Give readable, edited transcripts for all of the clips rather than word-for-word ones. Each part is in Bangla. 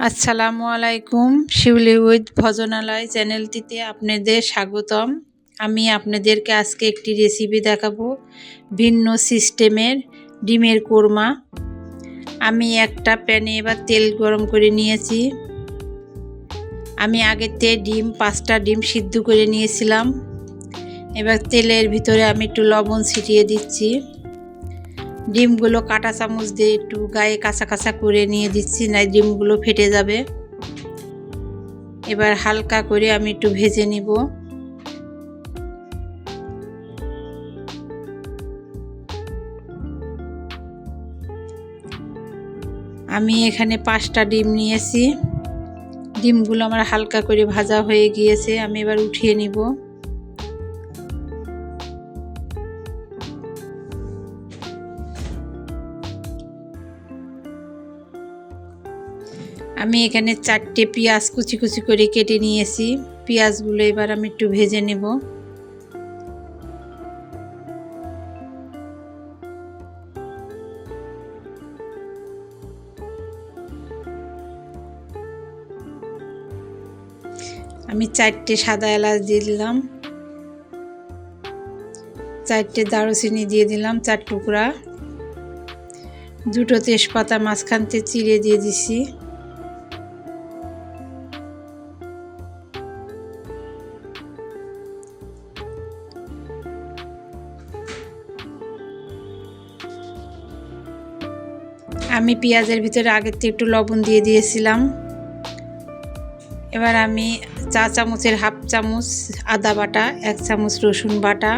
আসসালামু আলাইকুম। শিউলি উইথ ভজনালয় চ্যানেলটিতে আপনাদের স্বাগতম। আমি আপনাদেরকে আজকে একটি রেসিপি দেখাবো, ভিন্ন সিস্টেমের ডিমের কোরমা। আমি একটা প্যানে এবার তেল গরম করে নিয়েছি। আমি আগেতে 5টা ডিম সিদ্ধ করে নিয়েছিলাম। এবার তেলের ভিতরে আমি একটু লবণ ছিটিয়ে দিচ্ছি। ডিমগুলো কাঁটা চামচ দিয়ে একটু গায়ে কাঁচা কাঁচা করে নিয়ে দিচ্ছি, না ডিমগুলো ফেটে যাবে। এবার হালকা করে আমি একটু ভেজে নিব। আমি এখানে 5টা ডিম নিয়েছি। ডিমগুলো আমার হালকা করে ভাজা হয়ে গিয়েছে, আমি এবার উঠিয়ে নিব। আমি এখানে 4টে পেঁয়াজ কুচি কুচি করে কেটে নিয়েছি। পেঁয়াজগুলো এবার আমি একটু ভেজে নেব। আমি 4টে সাদা এলাচ দিয়ে দিলাম, 4টে দারুচিনি দিয়ে দিলাম 4 টুকরা, 2টো তেজপাতা মাঝখানতে চিড়ে দিয়ে দিছি। আমি পেঁয়াজের ভিতরে আগের থেকে একটু লবণ দিয়ে দিয়েছিলাম। এবার আমি চা চামচের হাফ চামচ আদা বাটা, 1 চামচ রসুন বাটা,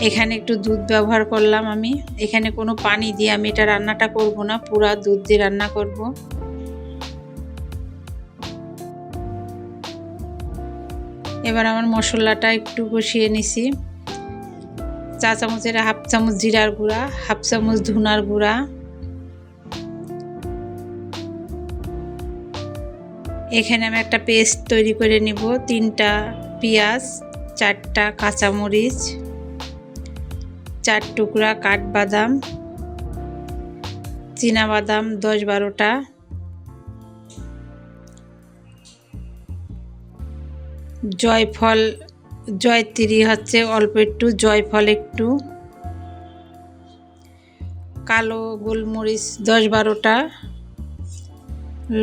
এখানে একটু দুধ ব্যবহার করলাম। আমি এখানে কোনো পানি দিয়ে আমি এটা রান্নাটা করব না, পুরা দুধ দিয়ে রান্না করব। এবার আমার মশলাটা একটু কষিয়ে নিছি। চা চামচের হাফ চামচ জিরার গুঁড়া, হাফ চামচ ধনার গুঁড়া, এখানে আমি একটা পেস্ট তৈরি করে নিব। 3টা পেঁয়াজ, 4টা কাঁচামরিচ, 4 টুকরা কাঠবাদাম, চীনাবাদাম 10-12টা, জয়ফল, জয়ত্রী হচ্ছে অল্প একটু, জয়ফল একটু, কালো গোলমরিচ 10-12টা,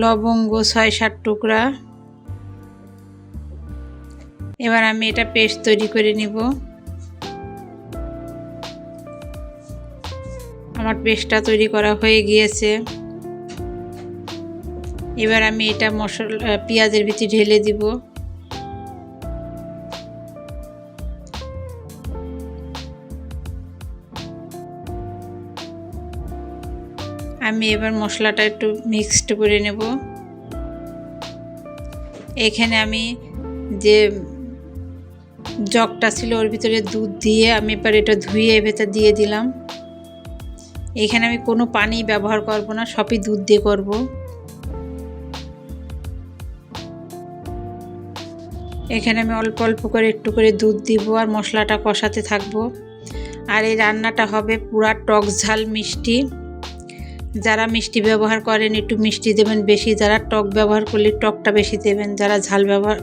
লবঙ্গ 6-7 টুকরা। এবার আমি এটা পেস্ট তৈরি করে নিব। আমার পেস্টটা তৈরি করা হয়ে গিয়েছে। এবার আমি এটা মশলা পেঁয়াজের ভিতরে ঢেলে দিব। আমি এবার মশলাটা একটু মিক্সড করে নেব। এখানে আমি যে জগটা ছিল ওর ভিতরে দুধ দিয়ে আমি এবার এটা ধুয়ে ভেতর দিয়ে দিলাম। এখানে আমি কোনো পানি ব্যবহার করব না, সবই দুধ দিয়ে করব। এখানে আমি অল্প অল্প করে একটু করে দুধ দিব আর মশলাটা কষাতে থাকব। আর এই রান্নাটা হবে পুরা টক ঝাল মিষ্টি। যারা মিষ্টি ব্যবহার করেন একটু মিষ্টি দেবেন বেশি, যারা টক ব্যবহার করলে টকটা বেশি দেবেন, যারা ঝাল ব্যবহার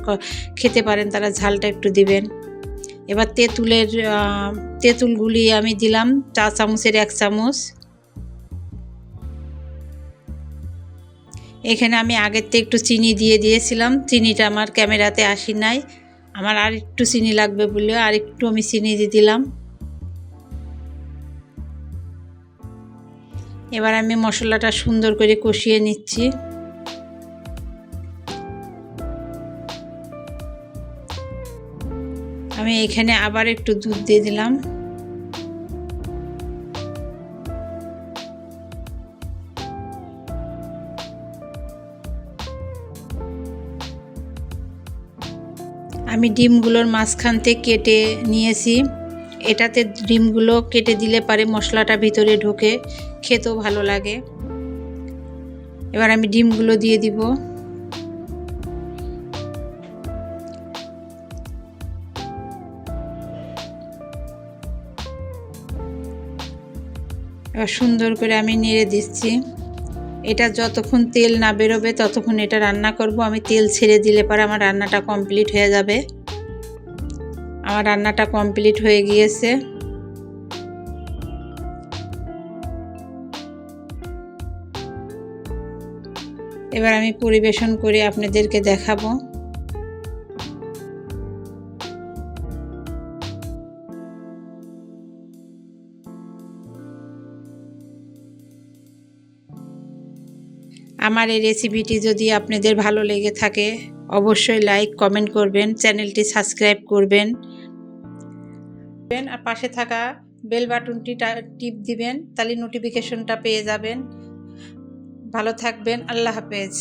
খেতে পারেন তারা ঝালটা একটু দিবেন। এবার তেঁতুলগুলি আমি দিলাম চা চামচের 1 চামচ। এখানে আমি আগের থেকে একটু চিনি দিয়ে দিয়েছিলাম, চিনিটা আমার ক্যামেরাতে আসি নাই, আমার আর একটু চিনি লাগবে বলে আর একটু আমি চিনি দিয়ে দিলাম। এবার আমি মশলাটা সুন্দর করে কষিয়ে নিচ্ছি। আমি এখানে আবার একটু দুধ দিয়ে দিলাম। আমি ডিমগুলোর মাঝখান থেকে কেটে নিয়েছি। এটাতে ডিমগুলো কেটে দিলে পারে মশলাটা ভিতরে ঢোকে, খেতেও ভালো লাগে। এবার আমি ডিমগুলো দিয়ে দিব। এবার সুন্দর করে আমি নেড়ে দিচ্ছি। এটা যতক্ষণ তেল না বেরোবে ততক্ষণ এটা রান্না করব। আমি তেল ছেড়ে দিলে পরে আমার রান্নাটা কমপ্লিট হয়ে যাবে। আমার রান্নাটা কমপ্লিট হয়ে গিয়েছে। এবার আমি পরিবেশন করে আপনাদেরকে দেখাবো। আমার এই রেসিপিটি যদি আপনাদের ভালো লেগে থাকে অবশ্যই লাইক কমেন্ট করবেন, চ্যানেলটি সাবস্ক্রাইব করবেন আর পাশে থাকা বেল বাটনটি টিপ দিবেন, তাহলে নোটিফিকেশনটা পেয়ে যাবেন। ভালো থাকবেন। আল্লাহ হাফেজ।